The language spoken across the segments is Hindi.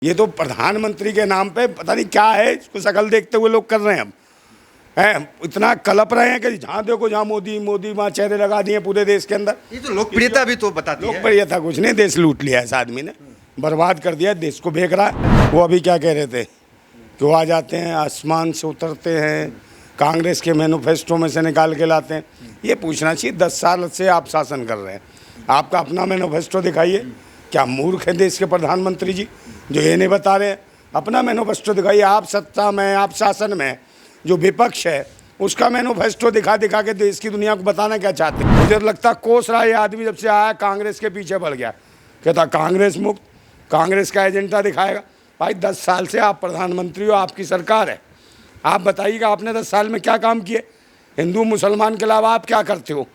ये तो प्रधानमंत्री के नाम पे पता नहीं क्या है, इसको शकल देखते हुए लोग कर रहे हैं। अब हैं इतना कलप रहे हैं कि जहाँ देखो जहाँ मोदी मोदी, वहाँ चेहरे लगा दिए पूरे देश के अंदर। ये तो लोकप्रियता भी तो बताती है। लोकप्रियता कुछ नहीं, देश लूट लिया इस आदमी ने, बर्बाद कर दिया, देश को बेच रहा है। वो अभी क्या कह रहे थे कि वो आ जाते हैं, आसमान से उतरते हैं, कांग्रेस के मैनिफेस्टो में से निकाल के लाते हैं। ये पूछना चाहिए, 10 साल से आप शासन कर रहे हैं, आपका अपना मैनिफेस्टो दिखाइए। क्या मूर्ख है देश के प्रधानमंत्री जी जो ये नहीं बता रहे हैं? अपना मैनिफेस्टो दिखाइए। आप सत्ता में, आप शासन में, जो विपक्ष है उसका मैनिफेस्टो दिखा दिखा के देश की दुनिया को बताना क्या चाहते हैं। मुझे लगता कोस रहा ये आदमी जब से आया कांग्रेस के पीछे बढ़ गया, कहता कांग्रेस मुक्त, कांग्रेस का एजेंडा दिखाएगा। भाई 10 साल से आप प्रधानमंत्री हो, आपकी सरकार है, आप बताइएगा आपने 10 साल में क्या काम किए? हिंदू मुसलमान के अलावा आप क्या करते हो?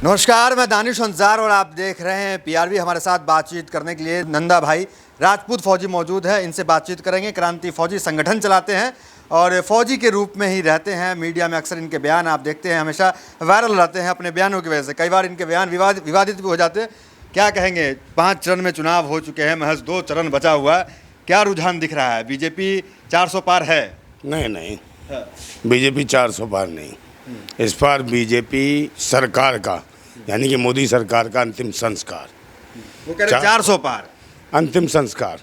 नमस्कार, मैं दानिश अंसार और आप देख रहे हैं पीआरबी। हमारे साथ बातचीत करने के लिए नंदा भाई राजपूत फौजी मौजूद है, इनसे बातचीत करेंगे। क्रांति फौजी संगठन चलाते हैं और फौजी के रूप में ही रहते हैं। मीडिया में अक्सर इनके बयान आप देखते हैं हमेशा वायरल रहते हैं अपने बयानों की वजह से। कई बार इनके बयान विवादित भी हो जाते हैं। क्या कहेंगे, 5 चरण में चुनाव हो चुके हैं, महज 2 चरण बचा हुआ है, क्या रुझान दिख रहा है? बीजेपी 400 पार है? नहीं, बीजेपी 400 पार नहीं। इस बार बीजेपी सरकार का, यानी कि मोदी सरकार का अंतिम संस्कार, वो कह रहे 400 पार अंतिम संस्कार,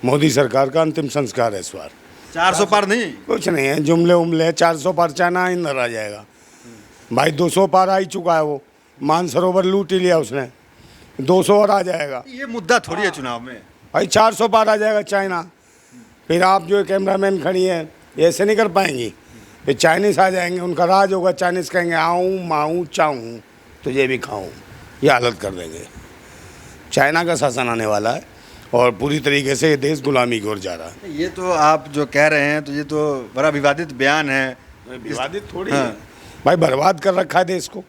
मोदी सरकार का अंतिम संस्कार है इस बार। 400 पार नहीं, कुछ नहीं है, जुमले उमले। 400 पार चाइना अंदर आ जाएगा भाई। 200 पार आ ही चुका है, वो मानसरोवर लूट ही लिया उसने, 200 और आ जाएगा। ये मुद्दा थोड़ी है चुनाव में भाई। 400 पार आ जाएगा चाइना। फिर आप जो कैमरामैन खड़ी हैं ऐसे नहीं कर पाएंगी। फिर चाइनीज़ आ जाएंगे, उनका राज होगा। चाइनीज़ कहेंगे आऊँ माऊँ चाहूँ तुझे भी खाऊँ, ये हालत कर देंगे। चाइना का शासन आने वाला है और पूरी तरीके से ये देश गुलामी की ओर जा रहा है। ये तो आप जो कह रहे हैं तो ये तो बड़ा विवादित बयान है। विवादित थोड़ी है भाई, बर्बाद कर रखा है देश को।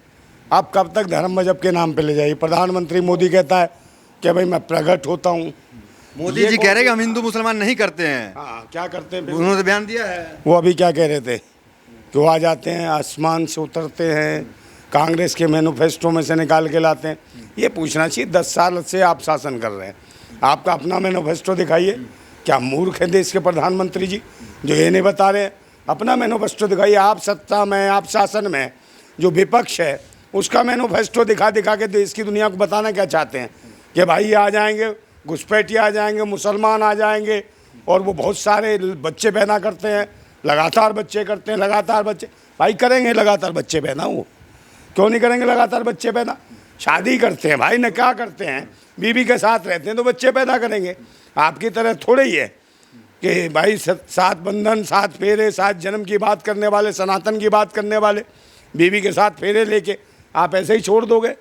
आप कब तक धर्म मजहब के नाम पे ले जाइए? प्रधानमंत्री मोदी कहता है कि भाई मैं प्रकट होता हूँ। मोदी जी कह रहे हैं कि हम हिंदू मुसलमान नहीं करते हैं। हाँ, क्या करते हैं? उन्होंने बयान दिया है। वो अभी क्या कह रहे थे कि वो आ जाते हैं, आसमान से उतरते हैं, कांग्रेस के मैनिफेस्टो में से निकाल के लाते हैं। ये पूछना चाहिए, 10 साल से आप शासन कर रहे हैं, आपका अपना मैनिफेस्टो दिखाइए। क्या मूर्ख है देश के प्रधानमंत्री जी जो ये नहीं बता रहे हैं? अपना मैनिफेस्टो दिखाइए। आप सत्ता में, आप शासन में, जो विपक्ष है उसका मैनिफेस्टो दिखा दिखा के देश की दुनिया को बताना क्या चाहते हैं कि भाई ये आ जाएंगे, घुसपैठिए आ जाएंगे, मुसलमान आ जाएंगे, और वो बहुत सारे बच्चे पैदा करते हैं, लगातार बच्चे करते हैं, लगातार बच्चे। भाई करेंगे लगातार बच्चे पैदा, वो क्यों नहीं करेंगे लगातार बच्चे पैदा? शादी करते हैं भाई, न क्या करते हैं, बीवी के साथ रहते हैं तो बच्चे पैदा करेंगे। आपकी तरह थोड़े ही है कि भाई 7 बंधन, 7 फेरे, 7 जन्म की बात करने वाले, सनातन की बात करने वाले, बीवी के साथ फेरे लेके आप ऐसे ही छोड़ दोगे?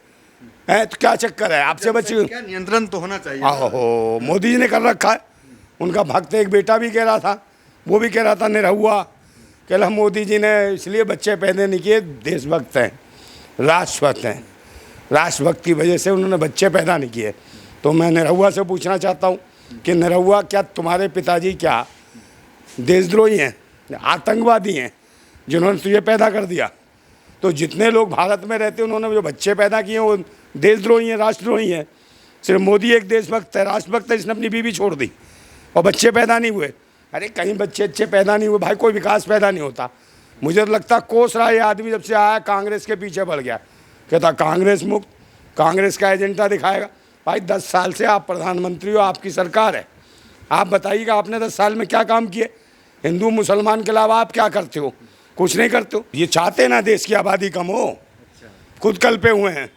है तो क्या चक्कर है? आपसे बच्चे क्या नियंत्रण तो होना चाहिए। आहो, मोदी जी ने कर रखा है। उनका भक्त एक बेटा भी कह रहा था, वो भी कह रहा था निरहुआ, कह रहा मोदी जी ने इसलिए बच्चे पैदा नहीं किए, देशभक्त हैं, राष्ट्रभक्त हैं, राष्ट्रभक्त की वजह से उन्होंने बच्चे पैदा नहीं किए। तो मैं निरहुआ से पूछना चाहता हूँ कि निरहुआ, क्या तुम्हारे पिताजी क्या देशद्रोही हैं, आतंकवादी हैं जिन्होंने तुझे पैदा कर दिया? तो जितने लोग भारत में रहते हैं उन्होंने जो बच्चे पैदा किए वो देशद्रोही हैं, राष्ट्रद्रोही हैं। सिर्फ मोदी एक देशभक्त है, राष्ट्रभक्त है, इसने अपनी बीवी छोड़ दी और बच्चे पैदा नहीं हुए। अरे कहीं बच्चे अच्छे पैदा नहीं हुए भाई, कोई विकास पैदा नहीं होता। मुझे तो लगता कोस रहा ये आदमी जब से आया कांग्रेस के पीछे बढ़ गया, कहता कांग्रेस मुक्त, कांग्रेस का एजेंडा दिखाएगा। भाई 10 साल से आप प्रधानमंत्री हो, आपकी सरकार है, आप बताइएगा आपने 10 साल में क्या काम किए? हिंदू मुसलमान के अलावा आप क्या करते हो? कुछ नहीं करते हो। ये चाहते ना देश की आबादी कम हो, खुद कल पे हुए हैं।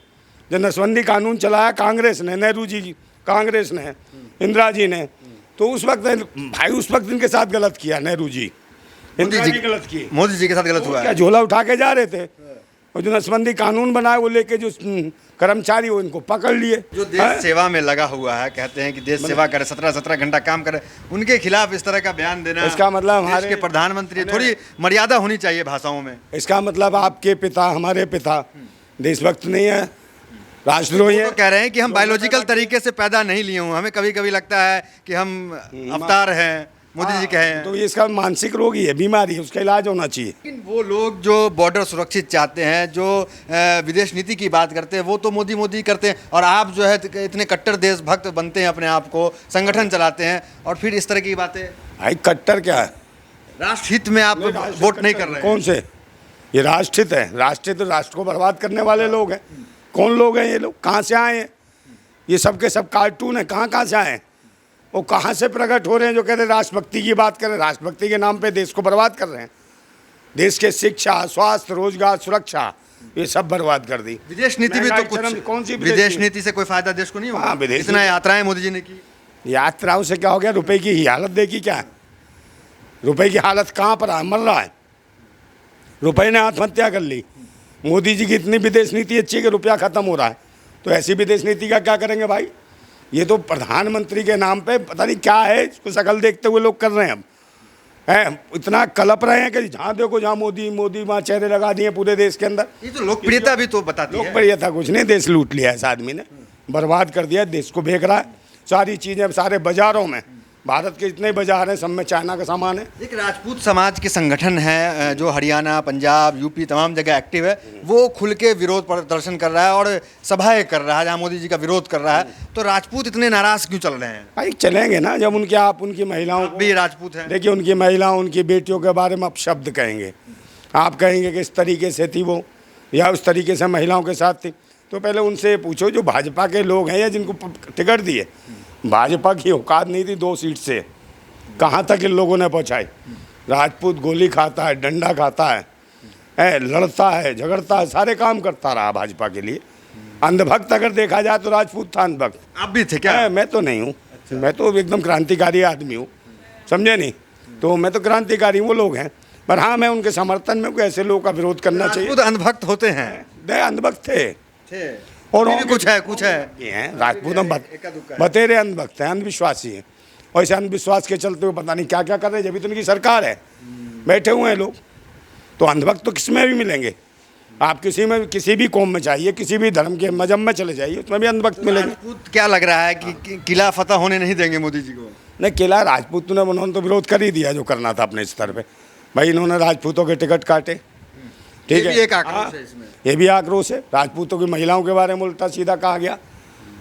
जो नसबंदी कानून चलाया कांग्रेस ने, नेहरू जी की कांग्रेस ने, इंदिरा जी ने, तो उस वक्त भाई उस वक्त इनके साथ गलत किया नेहरू जी, इंदिरा जी गलत किए, मोदी जी के साथ गलत हुआ। क्या झोला उठा के जा रहे थे? और जो नसबंदी कानून बनाए वो लेके जो कर्मचारी वो इनको पकड़ लिए, जो देश सेवा में लगा हुआ है, कहते हैं कि देश सेवा करे, 17-17 घंटा काम करे, उनके खिलाफ इस तरह का बयान देना, इसका मतलब हमारे के प्रधानमंत्री, थोड़ी मर्यादा होनी चाहिए भाषाओं में। इसका मतलब आपके पिता, हमारे पिता देशभक्त नहीं है, राष्ट्रद्रोही है। तो कह रहे हैं कि हम बायोलॉजिकल तरीके से पैदा नहीं लिए हूँ, हमें कभी कभी लगता है कि हम अवतार हैं, मोदी जी कहे हैं। तो ये इसका मानसिक रोग ही है, बीमारी है, उसका इलाज होना चाहिए। लेकिन वो लोग जो बॉर्डर सुरक्षित चाहते हैं, जो विदेश नीति की बात करते हैं, वो तो मोदी मोदी करते हैं, और आप जो है इतने कट्टर देशभक्त बनते हैं, अपने आप को संगठन चलाते हैं, और फिर इस तरह की बातें। भाई कट्टर क्या है? राष्ट्रहित में आप वोट नहीं कर रहे हैं। कौन से? ये राष्ट्रहित है। राष्ट्रहित राष्ट्र को बर्बाद करने वाले लोग हैं। कौन लोग हैं ये लोग? कहाँ से आए हैं? ये सब के सब कार्टून है। कहाँ कहाँ से आए हैं? वो कहाँ से प्रकट हो रहे हैं जो कह रहे राष्ट्रभक्ति की बात कर रहे हैं? राष्ट्रभक्ति के नाम पे देश को बर्बाद कर रहे हैं। देश के शिक्षा, स्वास्थ्य, रोजगार, सुरक्षा, ये सब बर्बाद कर दी। विदेश नीति भी तो कुछ, कौन सी विदेश नीति से कोई फायदा देश को नहीं हाँ, होगा। विदेश इतना यात्राएं मोदी जी ने की। यात्राओं से क्या हो गया? रुपए की ही हालत देखी क्या है? रुपए की हालत कहाँ पर है? मर रहा है। रुपए ने आत्महत्या कर ली। मोदी जी की इतनी विदेश नीति अच्छी है कि रुपया खत्म हो रहा है। तो ऐसी विदेश नीति का क्या करेंगे भाई? ये तो प्रधानमंत्री के नाम पे पता नहीं क्या है, इसको शक्ल देखते हुए लोग कर रहे हैं। अब है इतना कलप रहे हैं कि जहाँ देखो जहाँ मोदी मोदी, वहाँ चेहरे लगा दिए पूरे देश के अंदर। ये तो लोकप्रियता भी तो बताती है। लोकप्रियता कुछ नहीं, देश लूट लिया इस आदमी ने, बर्बाद कर दिया, देश को बेच रहा है। सारी चीज़ें सारे बाजारों में, भारत के जितने बाजार हैं सब में चाइना का सामान है। एक राजपूत समाज के संगठन है जो हरियाणा, पंजाब, यूपी तमाम जगह एक्टिव है, वो खुल के विरोध प्रदर्शन कर रहा है और सभाएं कर रहा है जहाँ मोदी जी का विरोध कर रहा है। तो राजपूत इतने नाराज क्यों चल रहे हैं? भाई चलेंगे ना जब उनके आप उनकी महिलाओं आप भी राजपूत हैं। देखिए उनकी महिलाओं, उनकी बेटियों के बारे में आप शब्द कहेंगे, आप कहेंगे कि इस तरीके से थी वो या उस तरीके से महिलाओं के साथ थी। तो पहले उनसे पूछो जो भाजपा के लोग हैं या जिनको टिकट दिए, भाजपा की औकात नहीं थी 2 सीट से, कहाँ तक इन लोगों ने पहुँचाई। राजपूत गोली खाता है, डंडा खाता है, लड़ता है, झगड़ता है, सारे काम करता रहा भाजपा के लिए। अंधभक्त अगर देखा जाए तो राजपूत था अंधभक्त। आप भी थे क्या? मैं तो नहीं हूँ। मैं तो एकदम क्रांतिकारी आदमी हूँ, समझे नहीं? तो मैं तो क्रांतिकारी, वो लोग हैं। पर हाँ, मैं उनके समर्थन में कोई ऐसे लोगों का विरोध करना चाहिए। राजपूत अंधभक्त होते हैं। अंधभक्त थे और भी कुछ है ये हैं राजपूत हम बतेरे अंधभक्त हैं, अंधविश्वासी हैं। और ऐसे अंधविश्वास के चलते हुए पता नहीं क्या क्या कर रहे हैं। जब इतनी की सरकार है, बैठे हुए हैं लोग। तो अंधभक्त तो किसमें भी मिलेंगे। आप किसी में, किसी भी कौम में चाहिए, किसी भी धर्म के मजहब में चले जाइए, उसमें भी अंधभक्त मिलेंगे। राजपूत क्या लग रहा है कि किला फतह होने नहीं देंगे मोदी जी को? नहीं, किला राजपूत ने उन्होंने तो विरोध कर ही दिया जो करना था अपने स्तर पे। भाई इन्होंने राजपूतों के टिकट काटे, ठीक है। एक आक्रोश है इसमें। ये भी आक्रोश है। राजपूतों की महिलाओं के बारे में उल्टा सीधा कहा गया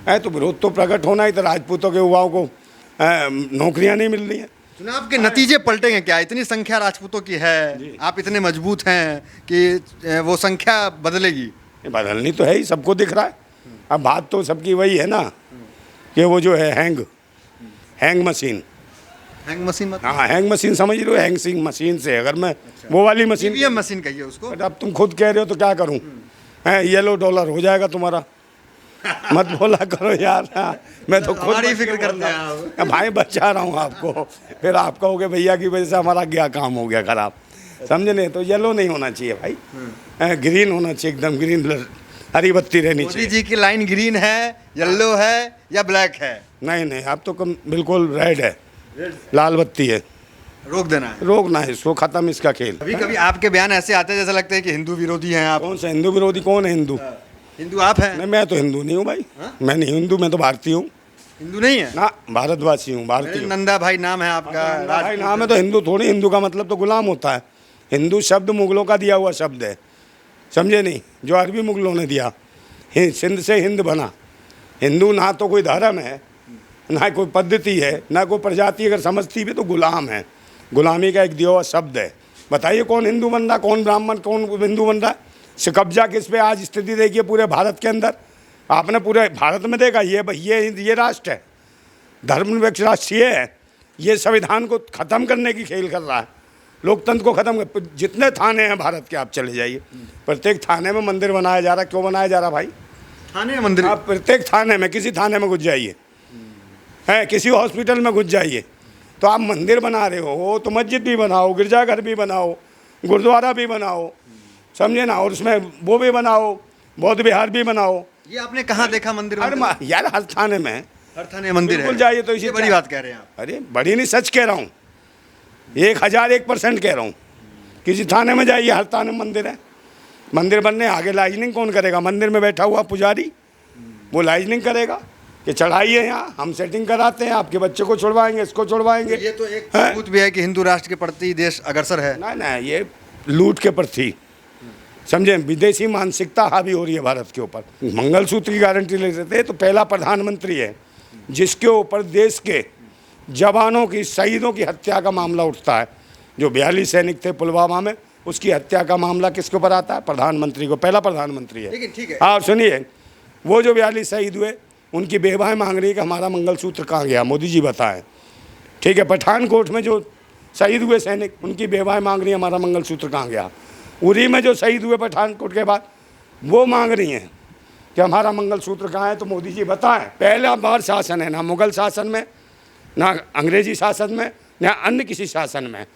है। तो विरोध तो प्रकट होना ही। तो राजपूतों के युवाओं को नौकरियां नहीं मिल रही हैं। चुनाव के नतीजे पलटेंगे क्या? इतनी संख्या राजपूतों की है, आप इतने मजबूत हैं कि वो संख्या बदलेगी? ये बदलनी तो है ही, सबको दिख रहा है। अब बात तो सबकी वही है ना कि वो जो है हैंग मशीन। हैंग मशीन मतलब? हाँ, हैंग मशीन समझ रहे हो? हैंग मशीन से अगर मैं वो वाली मशीन, ईवीएम मशीन कहिए उसको। अब तुम खुद कह रहे हो तो क्या करूं? येलो डॉलर हो जाएगा तुम्हारा। मत बोला करो यार। मैं तो खुद फिक्र करते हैं भाई, बचा रहा हूँ आपको। फिर आप कहोगे भैया की वजह से हमारा क्या काम हो गया खराब, समझे नहीं? तो येलो नहीं होना चाहिए भाई, ग्रीन होना चाहिए, एकदम ग्रीन, हरी बत्ती रहनी चाहिए। मोदी जी की लाइन ग्रीन है, येलो है या ब्लैक है? नहीं, अब तो बिल्कुल रेड है, लाल बत्ती है। रोक देना है, रोकना है इसको, खत्म इसका खेल। कभी कभी आपके बयान ऐसे आते हैं जैसा लगता है कि हिंदू विरोधी हैं आप। कौन सा हिंदू विरोधी? कौन है हिंदू? हिंदू आप हैं? नहीं, मैं तो हिंदू नहीं हूँ भाई। मैं नहीं हिंदू, मैं तो भारतीय हूँ। हिंदू नहीं है ना, भारतवासी हूँ, भारतीय। नंदा भाई नाम है आपका? भाई नाम है तो हिंदू थोड़ी। हिंदू का मतलब तो गुलाम होता है। हिंदू शब्द मुगलों का दिया हुआ शब्द है, समझे नहीं? जो अरबी मुगलों ने दिया, सिंध से हिंद बना। हिंदू ना तो कोई धर्म है, ना कोई पद्धति है, ना कोई प्रजाति। अगर समझती भी तो गुलाम है। गुलामी का एक दिया हुआ शब्द है। बताइए कौन हिंदू बन रहा, कौन ब्राह्मण, कौन हिंदू बन रहा है? कब्जा किस पे? आज स्थिति देखिए पूरे भारत के अंदर, आपने पूरे भारत में देखा। ये राष्ट्र है, धर्मनिरपेक्ष राष्ट्र ये है। ये संविधान को ख़त्म करने की खेल कर रहा है, लोकतंत्र को ख़त्म कर। जितने थाने हैं भारत के आप चले जाइए, प्रत्येक थाने में मंदिर बनाया जा रहा है। क्यों बनाया जा रहा भाई? थाने में मंदिर? आप प्रत्येक थाने में, किसी थाने में घुस जाइए, है किसी हॉस्पिटल में घुस जाइए, तो आप मंदिर बना रहे हो तो मस्जिद भी बनाओ, गिरजाघर भी बनाओ, गुरुद्वारा भी बनाओ, समझे ना? और उसमें वो भी बनाओ, बौद्ध विहार भी बनाओ। ये आपने कहाँ देखा मंदिर? अरे यार, हर थाने में, हर थाने मंदिर है। बिल्कुल जाइए तो इसी बड़ी बात कह रहे हैं आप। अरे बड़ी नहीं, सच कह रहा हूँ, 1001% कह रहा हूँ। किसी थाने में जाइए, हर थाने में मंदिर है। मंदिर बनने आगे लाइजनिंग कौन करेगा? मंदिर में बैठा हुआ पुजारी, वो लाइजनिंग करेगा। कि चढ़ाइए यहाँ, हम सेटिंग कराते हैं, आपके बच्चे को छुड़वाएंगे, इसको छुड़वाएंगे। ये तो एक सबूत भी है कि हिंदू राष्ट्र के प्रति देश अग्रसर है। ना ये लूट के प्रति, समझे, विदेशी मानसिकता हावी हो रही है भारत के ऊपर। मंगलसूत्र की गारंटी ले लेते हैं तो पहला प्रधानमंत्री है जिसके ऊपर देश के जवानों की, शहीदों की हत्या का मामला उठता है। जो 42 सैनिक थे पुलवामा में, उसकी हत्या का मामला किसके ऊपर आता है? प्रधानमंत्री को, पहला प्रधानमंत्री है। लेकिन ठीक है, हाँ सुनिए, वो जो 42 शहीद हुए उनकी बेवाएं मांग रही है कि हमारा मंगलसूत्र कहाँ गया, मोदी जी बताएं। ठीक है, पठानकोट में जो शहीद हुए सैनिक, उनकी बेवाएं मांग रही है हमारा मंगलसूत्र कहाँ गया। उरी में जो शहीद हुए पठानकोट के बाद, वो मांग रही हैं कि हमारा मंगलसूत्र कहाँ है, तो मोदी जी बताएं। पहला बार शासन है, ना मुगल शासन में, ना अंग्रेजी शासन में, ना अन्य किसी शासन में,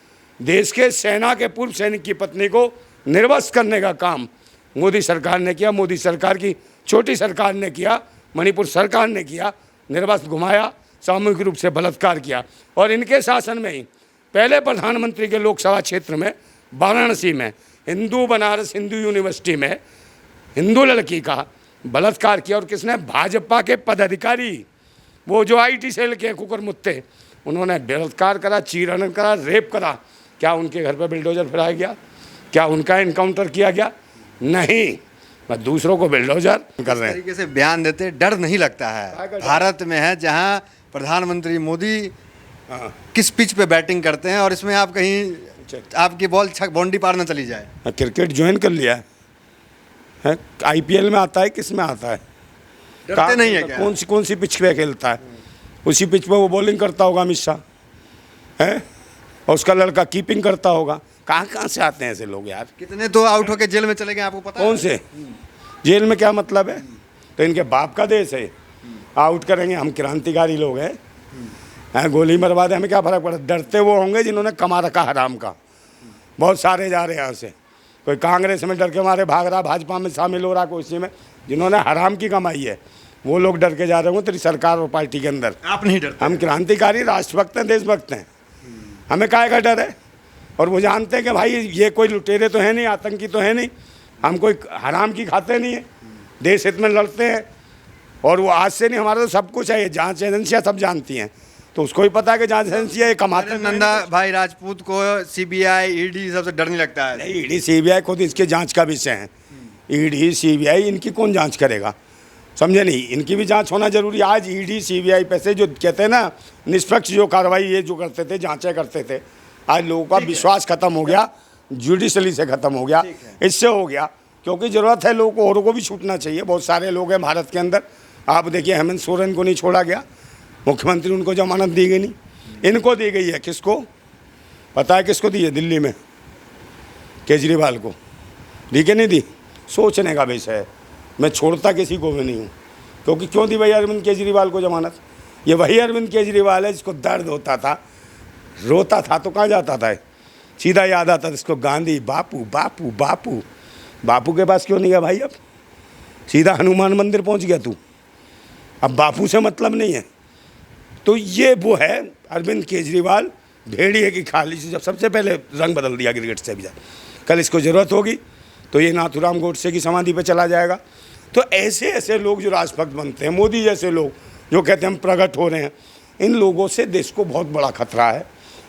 देश के सेना के पूर्व सैनिक की पत्नी को निर्वस्त्र करने का काम मोदी सरकार ने किया। मोदी सरकार की छोटी सरकार ने किया, मणिपुर सरकार ने किया, निर्वस्त्र घुमाया, सामूहिक रूप से बलात्कार किया। और इनके शासन में ही पहले प्रधानमंत्री के लोकसभा क्षेत्र में वाराणसी में हिंदू बनारस हिंदू यूनिवर्सिटी में हिंदू लड़की का बलात्कार किया। और किसने? भाजपा के पदाधिकारी, वो जो आईटी सेल के कुकर मुत्ते, उन्होंने बलात्कार करा, चीरहरण करा, रेप करा। क्या उनके घर पर बिल्डोजर फिराया गया? क्या उनका इनकाउंटर किया गया? नहीं, मैं दूसरों को बिल्डोजर कर रहे हैं। तरीके से बयान देते, डर नहीं लगता है। भारत में है जहां प्रधानमंत्री मोदी किस पिच पे बैटिंग करते हैं, और इसमें आप कहीं आपकी बॉल बाउंड्री पार ना चली जाए। क्रिकेट ज्वाइन कर लिया है, आईपीएल में आता है, किस में आता है? डरते नहीं है क्या? कौन सी पिच पे खेलता है? उसी पिच पे वो बॉलिंग करता होगा अमित शाह है, और उसका लड़का कीपिंग करता होगा। कहाँ से आते हैं ऐसे लोग यार? कितने तो आउट होके जेल में चले गए, आपको पता है? कौन से जेल में? क्या मतलब है? तो इनके बाप का देश है, आउट करेंगे। हम क्रांतिकारी लोग हैं, गोली मरवा दे, हमें क्या फर्क पड़ा? डरते वो होंगे जिन्होंने कमा रखा हराम का। बहुत सारे जा रहे हैं यहाँ से, कोई कांग्रेस में डर के मारे भाग रहा, भाजपा में शामिल हो रहा, कोई इसी में। जिन्होंने हराम की कमाई है वो लोग डर के जा रहे होंगे तेरी सरकार और पार्टी के अंदर। आप नहीं डरते? हम क्रांतिकारी, राष्ट्रभक्त हैं, देशभक्त हैं, हमें काहे का डर है? और वो जानते हैं कि भाई ये कोई लुटेरे तो है नहीं, आतंकी तो है नहीं, हम कोई हराम की खाते नहीं है, देश हित में लड़ते हैं। और वो आज से नहीं, हमारा तो सब कुछ है, ये जांच एजेंसियाँ सब जानती हैं, तो उसको ही पता है कि जांच एजेंसियाँ ये कमाते हैं। नंदा भाई राजपूत को सीबीआई ईडी सबसे डर नहीं लगता है? नहीं, ईडी सीबीआई खुद इसके जांच का विषय है। ईडी सीबीआई इनकी कौन जांच करेगा? समझे नहीं, इनकी भी जांच होना जरूरी। आज ईडी सीबीआई पे से जो कहते हैं ना निष्पक्ष जो कार्रवाई ये जो करते थे, जांचें करते थे, आज लोगों का विश्वास खत्म हो गया, जुडिशली से खत्म हो गया, इससे हो गया। क्योंकि ज़रूरत है लोगों को, औरों को भी छूटना चाहिए। बहुत सारे लोग हैं भारत के अंदर, आप देखिए हेमंत सोरेन को नहीं छोड़ा गया, मुख्यमंत्री उनको जमानत दी गई नहीं, इनको दी गई है। किसको पता है? किसको दी है? दिल्ली में केजरीवाल को दी के नहीं दी, सोचने का विषय है। मैं छोड़ता किसी को भी नहीं हूँ, क्योंकि क्यों दी भाई अरविंद केजरीवाल को जमानत? ये वही अरविंद केजरीवाल है जिसको दर्द होता था, रोता था तो कहाँ जाता था? सीधा याद आता था इसको गांधी, बापू बापू बापू। बापू के पास क्यों नहीं गया भाई? अब सीधा हनुमान मंदिर पहुँच गया तू, अब बापू से मतलब नहीं है। तो ये वो है अरविंद केजरीवाल, भेड़िए की खाली से जब सबसे पहले रंग बदल दिया गिरगिट से भी। कल इसको ज़रूरत होगी तो ये नाथूराम गोडसे की समाधि पे चला जाएगा। तो ऐसे ऐसे लोग जो राष्ट्रभक्त बनते हैं, मोदी जैसे लोग जो कहते हैं हम प्रकट हो रहे हैं, इन लोगों से देश को बहुत बड़ा खतरा है।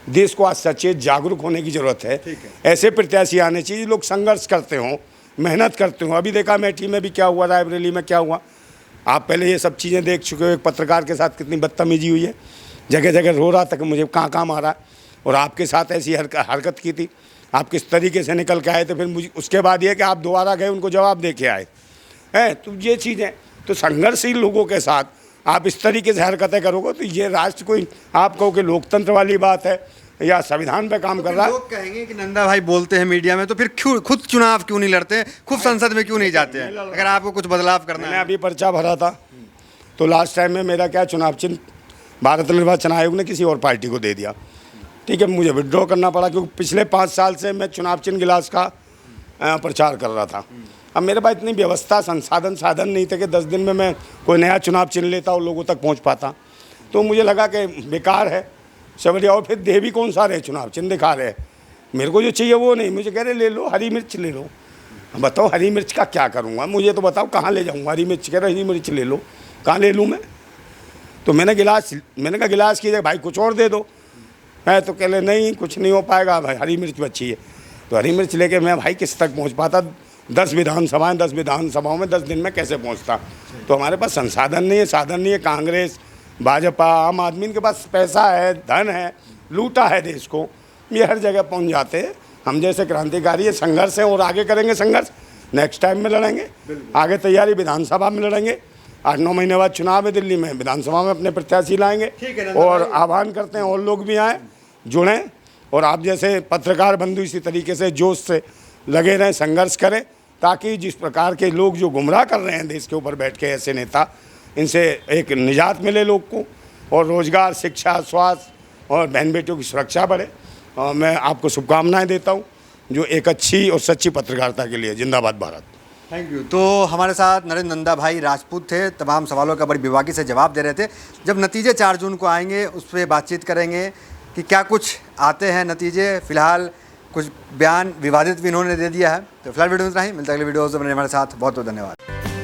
देश को आज सचेत जागरूक होने की ज़रूरत है। ऐसे प्रत्याशी आने चाहिए, लोग संघर्ष करते हों, मेहनत करते हों। अभी देखा अमेठी में भी क्या हुआ, रायबरेली में क्या हुआ, आप पहले ये सब चीज़ें देख चुके हो। एक पत्रकार के साथ कितनी बदतमीजी हुई है, जगह जगह रो रहा था कि मुझे कहाँ मारा, और आपके साथ ऐसी हरकत की थी। आप किस तरीके से निकल के आए थे, फिर मुझे उसके बाद ये कि आप दोबारा गए उनको जवाब दे के आए हैं। तो ये चीज़ें, तो संघर्षशील लोगों के साथ आप इस तरीके से हरकतें करोगे तो ये राष्ट्र कोई आप कहो कि लोकतंत्र वाली बात है या संविधान पे काम कर रहा है। लोग कहेंगे कि नंदा भाई बोलते हैं मीडिया में, तो फिर क्यों खुद चुनाव क्यों नहीं लड़ते, खुद संसद में क्यों नहीं जाते हैं अगर आपको कुछ बदलाव करना है? मैंने अभी पर्चा भरा था, तो लास्ट टाइम में मेरा क्या चुनाव चिन्ह भारत निर्वाचन आयोग ने किसी और पार्टी को दे दिया। ठीक है, मुझे विड्रॉ करना पड़ा, क्योंकि पिछले 5 साल से मैं चुनाव चिन्ह गिलास का प्रचार कर रहा था। अब मेरे पास इतनी व्यवस्था साधन नहीं थे कि 10 दिन में मैं कोई नया चुनाव चिन्ह लेता और लोगों तक पहुंच पाता। तो मुझे लगा कि बेकार है सवरिया, और फिर दे भी कौन सा रहे, चुनाव चिन्ह दिखा रहे, मेरे को जो चाहिए वो नहीं। मुझे कह रहे ले लो हरी मिर्च ले लो। बताओ हरी मिर्च का क्या करूँगा, मुझे तो बताओ कहाँ ले जाऊँगा? हरी मिर्च कह रहे हरी मिर्च ले लो, कहाँ ले लूँ मैं? तो मैंने कहा गिलास कीजिए भाई, कुछ और दे दो। मैं तो कह ले नहीं कुछ नहीं हो पाएगा भाई, हरी मिर्च बची है। तो हरी मिर्च लेके मैं भाई किस तक पहुंच पाता, 10 विधानसभाओं में 10 दिन में कैसे पहुंचता। तो हमारे पास संसाधन नहीं है, साधन नहीं है। कांग्रेस, भाजपा, आम आदमी के पास पैसा है, धन है, लूटा है देश को, ये हर जगह पहुंच जाते हैं। हम जैसे क्रांतिकारी संघर्ष हैं और आगे करेंगे संघर्ष, नेक्स्ट टाइम में लड़ेंगे, आगे तैयारी विधानसभा में लड़ेंगे। 8-9 महीने बाद चुनाव है दिल्ली में, विधानसभा में अपने प्रत्याशी लाएंगे और आह्वान करते हैं और लोग भी आएँ, जुड़ें और आप जैसे पत्रकार बंधु इसी तरीके से जोश से लगे रहें, संघर्ष करें, ताकि जिस प्रकार के लोग जो गुमराह कर रहे हैं देश के ऊपर बैठ के ऐसे नेता, इनसे एक निजात मिले लोग को और रोज़गार, शिक्षा, स्वास्थ्य और बहन बेटियों की सुरक्षा बढ़े। और मैं आपको शुभकामनाएं देता हूं जो एक अच्छी और सच्ची पत्रकारिता के लिए। जिंदाबाद भारत। Thank you. तो हमारे साथ नरेंद्र नंदा भाई राजपूत थे, तमाम सवालों का बड़ी बेबाकी से जवाब दे रहे थे। जब नतीजे 4 जून को आएंगे उस पर बातचीत करेंगे कि क्या कुछ आते हैं नतीजे। फिलहाल कुछ बयान विवादित भी इन्होंने दे दिया है। तो फिलहाल वीडियो में इतना ही, मिलता है अगले वीडियोज़ में। हमारे साथ बहुत बहुत धन्यवाद।